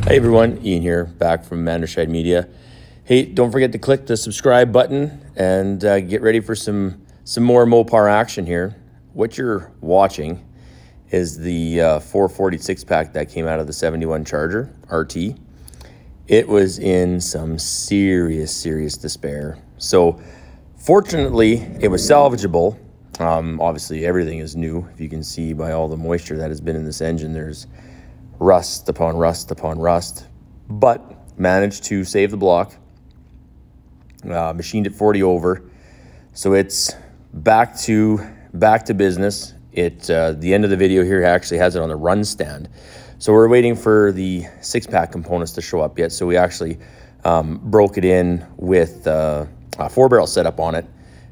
Hey everyone, Ian here, back from Manderscheid Media. Hey, don't forget to click the subscribe button and get ready for some more Mopar action here. What you're watching is the 446 pack that came out of the 71 Charger RT. It was in some serious despair. So fortunately, it was salvageable. Obviously, everything is new. If you can see by all the moisture that has been in this engine, there's rust upon rust upon rust, but managed to save the block. Machined it 40 over, so it's back to business. The end of the video here actually has it on the run stand, so we're waiting for the 6-pack components to show up yet. So we actually broke it in with a 4-barrel setup on it,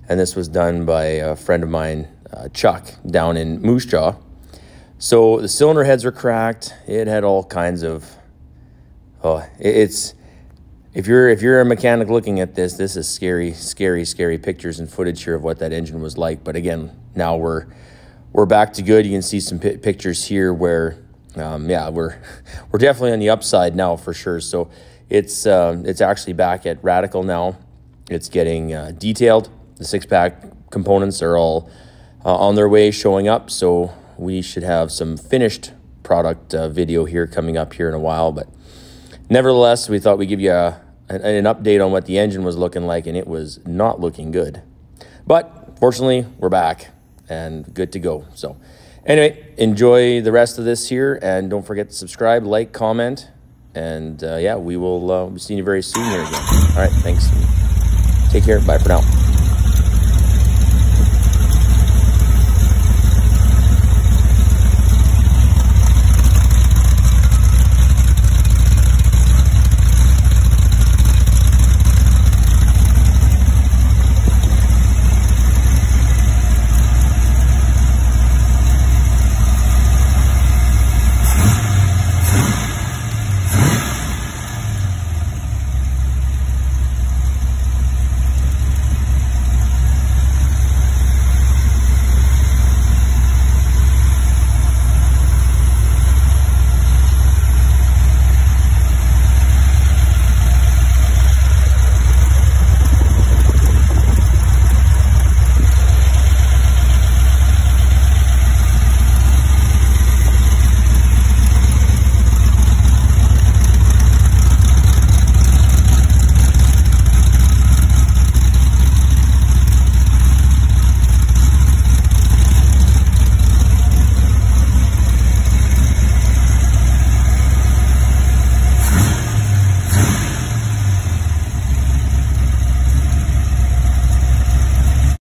and this was done by a friend of mine, Chuck, down in Moose Jaw. So the cylinder heads were cracked. It had all kinds of, if you're a mechanic looking at this is scary pictures and footage here of what that engine was like. But again, now we're back to good. You can see some pictures here where, yeah, we're definitely on the upside now for sure. So it's actually back at Radical now. It's getting detailed. The 6-pack components are all on their way, showing up. So we should have some finished product video here coming up here in a while. But nevertheless, we thought we'd give you an update on what the engine was looking like, and it was not looking good. But fortunately, we're back and good to go. So anyway, enjoy the rest of this here, and don't forget to subscribe, like, comment, and yeah, we will be seeing you very soon here again. All right, thanks. Take care. Bye for now.